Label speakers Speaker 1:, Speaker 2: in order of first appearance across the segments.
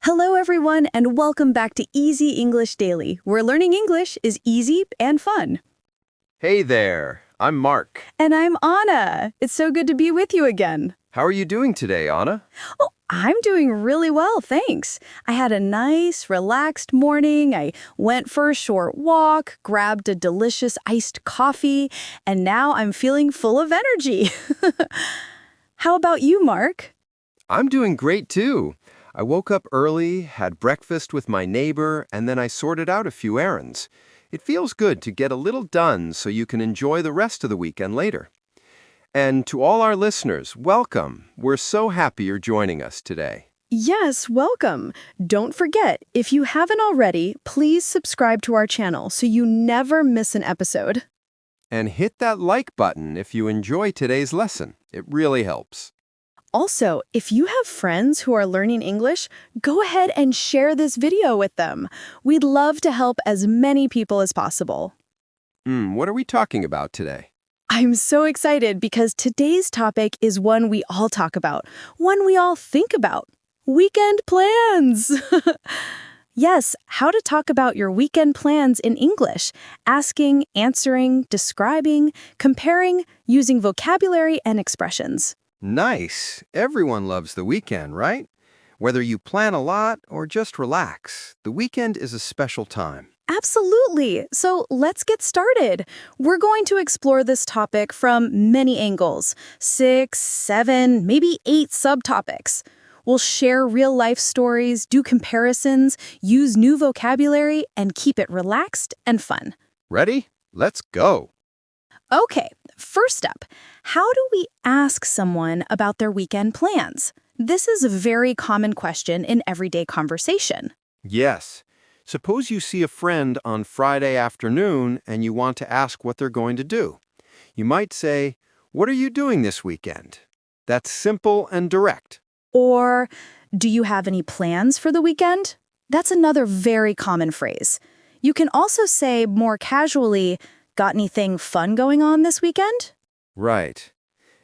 Speaker 1: Hello, everyone, and welcome back to Easy English Daily, where learning English is easy and fun.
Speaker 2: Hey there, I'm Mark.
Speaker 1: And I'm Anna. It's so good to be with you again.
Speaker 2: How are you doing today, Anna?
Speaker 1: Oh, I'm doing really well, thanks. I had a nice, relaxed morning. I went for a short walk, grabbed a delicious iced coffee, and now I'm feeling full of energy. How about you, Mark?
Speaker 2: I'm doing great too. I woke up early, had breakfast with my neighbor, and then I sorted out a few errands. It feels good to get a little done so you can enjoy the rest of the weekend later. And to all our listeners, welcome. We're so happy you're joining us today.
Speaker 1: Yes, welcome. Don't forget, if you haven't already, please subscribe to our channel so you never miss an episode.
Speaker 2: And hit that like button if you enjoy today's lesson. It really helps.
Speaker 1: Also, if you have friends who are learning English, go ahead and share this video with them. We'd love to help as many people as possible.
Speaker 2: What are we talking about today?
Speaker 1: I'm so excited because today's topic is one we all talk about, one we all think about. Weekend plans! Yes, how to talk about your weekend plans in English. Asking, answering, describing, comparing, using vocabulary and expressions.
Speaker 2: Nice. Everyone loves the weekend, right? Whether you plan a lot or just relax, the weekend is a special time.
Speaker 1: Absolutely. So let's get started. We're going to explore this topic from many angles. 6, 7, maybe 8 subtopics. We'll share real-life stories, do comparisons, use new vocabulary, and keep it relaxed and fun.
Speaker 2: Ready? Let's go.
Speaker 1: Okay, first up, how do we ask someone about their weekend plans? This is a very common question in everyday conversation.
Speaker 2: Yes. Suppose you see a friend on Friday afternoon and you want to ask what they're going to do. You might say, "What are you doing this weekend?" That's simple and direct.
Speaker 1: Or, do you have any plans for the weekend? That's another very common phrase. You can also say more casually, got anything fun going on this weekend?
Speaker 2: Right.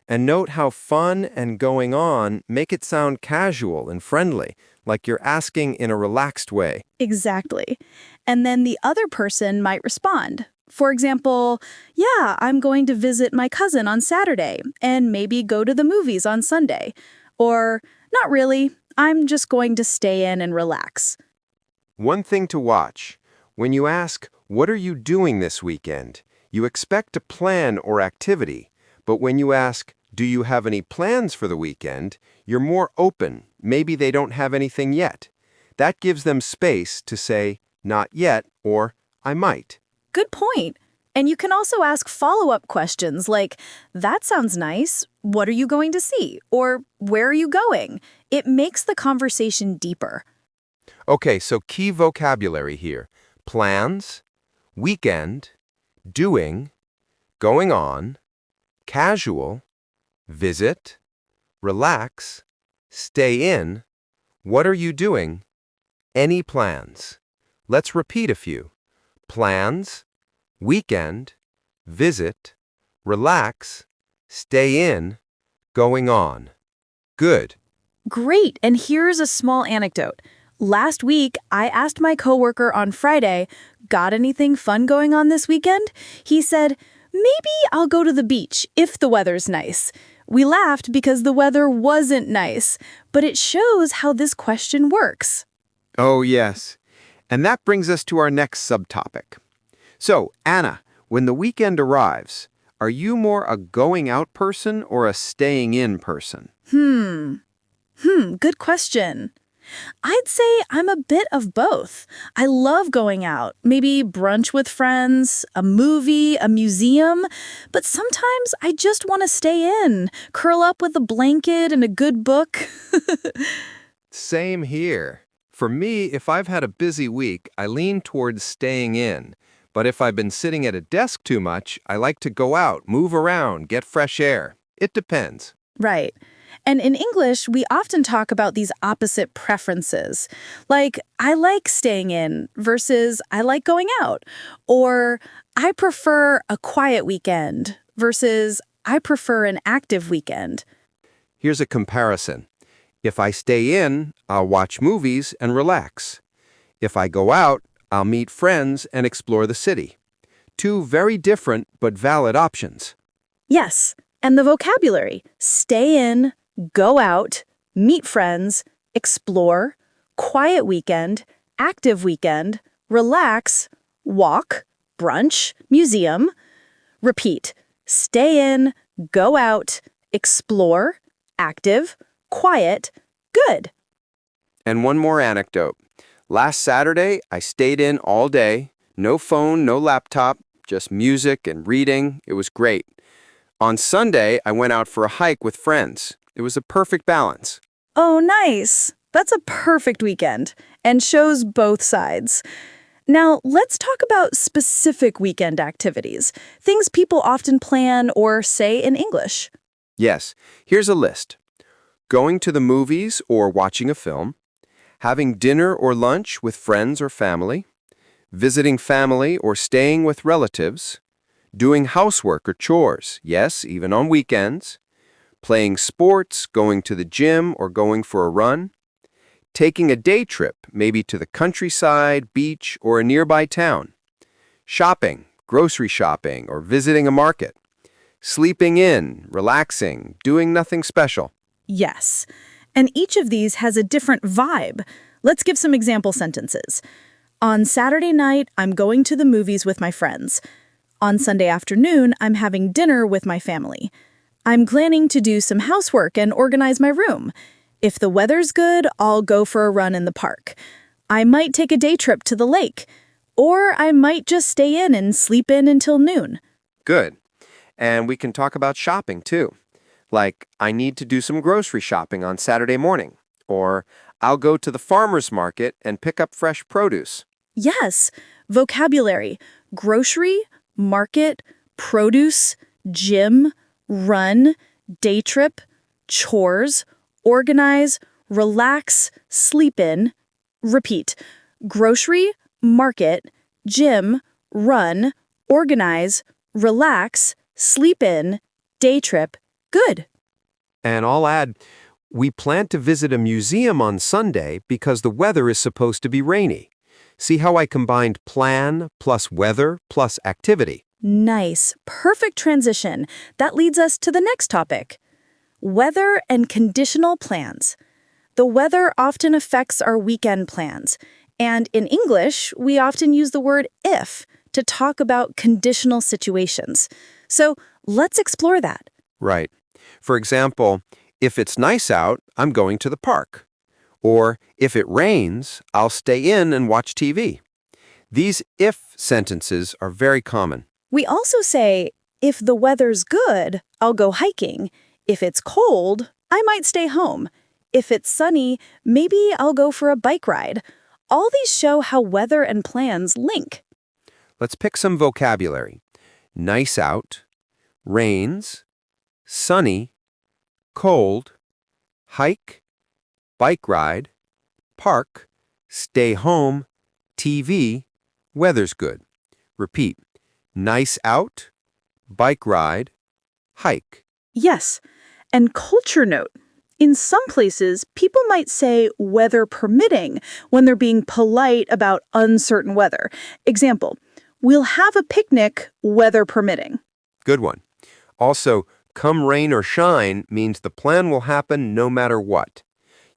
Speaker 2: And note how fun and going on make it sound casual and friendly, like you're asking in a relaxed way.
Speaker 1: Exactly. And then the other person might respond. For example, yeah, I'm going to visit my cousin on Saturday and maybe go to the movies on Sunday. Or, not really, I'm just going to stay in and relax.
Speaker 2: One thing to watch. When you ask, "What are you doing this weekend?" you expect a plan or activity. But when you ask, "Do you have any plans for the weekend?" you're more open. Maybe they don't have anything yet. That gives them space to say, "Not yet," or "I might."
Speaker 1: Good point. And you can also ask follow-up questions like, that sounds nice. What are you going to see? Or where are you going? It makes the conversation deeper.
Speaker 2: Okay, so key vocabulary here. Plans, weekend, doing, going on, casual, visit, relax, stay in, what are you doing, any plans. Let's repeat a few. Plans, weekend, visit, relax, stay in, going on. Good.
Speaker 1: Great, and here's a small anecdote. Last week, I asked my coworker on Friday, got anything fun going on this weekend? He said, maybe I'll go to the beach if the weather's nice. We laughed because the weather wasn't nice, but it shows how this question works.
Speaker 2: Oh, yes. And that brings us to our next subtopic. So, Anna, when the weekend arrives, are you more a going out person or a staying in person?
Speaker 1: Good question. I'd say I'm a bit of both. I love going out, maybe brunch with friends, a movie, a museum, but sometimes I just want to stay in, curl up with a blanket and a good book.
Speaker 2: Same here. For me, if I've had a busy week, I lean towards staying in. But if I've been sitting at a desk too much, I like to go out, move around, get fresh air. It depends.
Speaker 1: Right. And in English, we often talk about these opposite preferences. Like, I like staying in versus I like going out. Or, I prefer a quiet weekend versus I prefer an active weekend.
Speaker 2: Here's a comparison. If I stay in, I'll watch movies and relax. If I go out, I'll meet friends and explore the city. Two very different but valid options.
Speaker 1: Yes, and the vocabulary: stay in, go out, meet friends, explore, quiet weekend, active weekend, relax, walk, brunch, museum. Repeat: stay in, go out, explore, active, quiet, good.
Speaker 2: And one more anecdote. Last Saturday, I stayed in all day. No phone, no laptop, just music and reading. It was great. On Sunday, I went out for a hike with friends. It was a perfect balance.
Speaker 1: Oh, nice. That's a perfect weekend and shows both sides. Now, let's talk about specific weekend activities, things people often plan or say in English.
Speaker 2: Yes, here's a list. Going to the movies or watching a film, having dinner or lunch with friends or family, visiting family or staying with relatives, doing housework or chores, yes, even on weekends, playing sports, going to the gym or going for a run, taking a day trip, maybe to the countryside, beach, or a nearby town, shopping, grocery shopping, or visiting a market, sleeping in, relaxing, doing nothing special.
Speaker 1: Yes. And each of these has a different vibe. Let's give some example sentences. On Saturday night, I'm going to the movies with my friends. On Sunday afternoon, I'm having dinner with my family. I'm planning to do some housework and organize my room. If the weather's good, I'll go for a run in the park. I might take a day trip to the lake. Or I might just stay in and sleep in until noon.
Speaker 2: Good. And we can talk about shopping too. Like, I need to do some grocery shopping on Saturday morning. Or, I'll go to the farmer's market and pick up fresh produce.
Speaker 1: Yes, vocabulary: grocery, market, produce, gym, run, day trip, chores, organize, relax, sleep in. Repeat: grocery, market, gym, run, organize, relax, sleep in, day trip. Good.
Speaker 2: And I'll add, we plan to visit a museum on Sunday because the weather is supposed to be rainy. See how I combined plan plus weather plus activity?
Speaker 1: Nice. Perfect transition. That leads us to the next topic: weather and conditional plans. The weather often affects our weekend plans. And in English, we often use the word if to talk about conditional situations. So let's explore that.
Speaker 2: Right. For example, if it's nice out, I'm going to the park. Or if it rains, I'll stay in and watch TV. These if sentences are very common.
Speaker 1: We also say, if the weather's good, I'll go hiking. If it's cold, I might stay home. If it's sunny, maybe I'll go for a bike ride. All these show how weather and plans link.
Speaker 2: Let's pick some vocabulary. Nice out, rains, sunny, cold, hike, bike ride, park, stay home, TV, weather's good. Repeat. Nice out, bike ride, hike.
Speaker 1: Yes, and culture note. In some places, people might say weather permitting when they're being polite about uncertain weather. Example: we'll have a picnic, weather permitting.
Speaker 2: Good one. Also, come rain or shine means the plan will happen no matter what.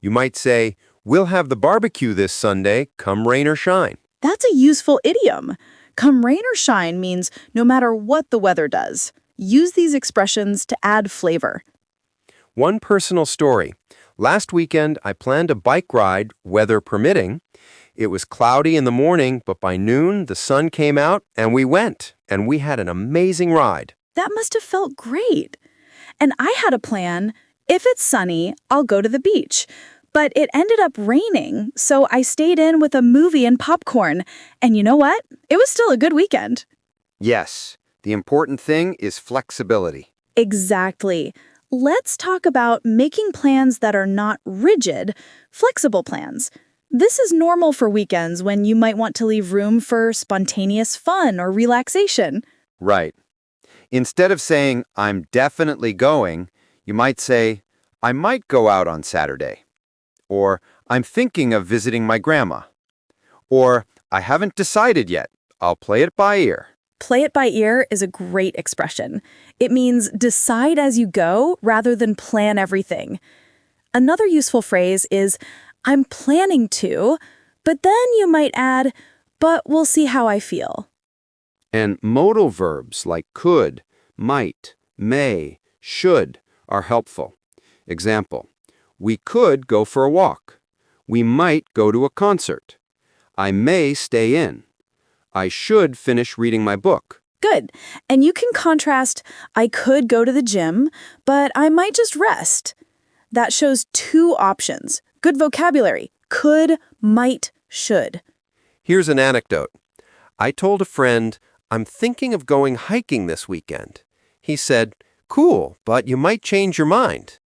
Speaker 2: You might say, we'll have the barbecue this Sunday, come rain or shine.
Speaker 1: That's a useful idiom. Come rain or shine means no matter what the weather does. Use these expressions to add flavor.
Speaker 2: One personal story. Last weekend, I planned a bike ride, weather permitting. It was cloudy in the morning, but by noon, the sun came out and we went, and we had an amazing ride.
Speaker 1: That must have felt great. And I had a plan: if it's sunny, I'll go to the beach. But it ended up raining, so I stayed in with a movie and popcorn. And you know what? It was still a good weekend.
Speaker 2: Yes, the important thing is flexibility.
Speaker 1: Exactly. Let's talk about making plans that are not rigid, flexible plans. This is normal for weekends when you might want to leave room for spontaneous fun or relaxation.
Speaker 2: Right. Instead of saying, I'm definitely going, you might say, I might go out on Saturday. Or, I'm thinking of visiting my grandma. Or, I haven't decided yet. I'll play it by ear.
Speaker 1: Play it by ear is a great expression. It means decide as you go rather than plan everything. Another useful phrase is, I'm planning to, but then you might add, but we'll see how I feel.
Speaker 2: And modal verbs like could, might, may, should are helpful. Example, we could go for a walk. We might go to a concert. I may stay in. I should finish reading my book.
Speaker 1: Good. And you can contrast, I could go to the gym, but I might just rest. That shows two options. Good vocabulary. Could, might, should.
Speaker 2: Here's an anecdote. I told a friend, I'm thinking of going hiking this weekend. He said, cool, but you might change your mind.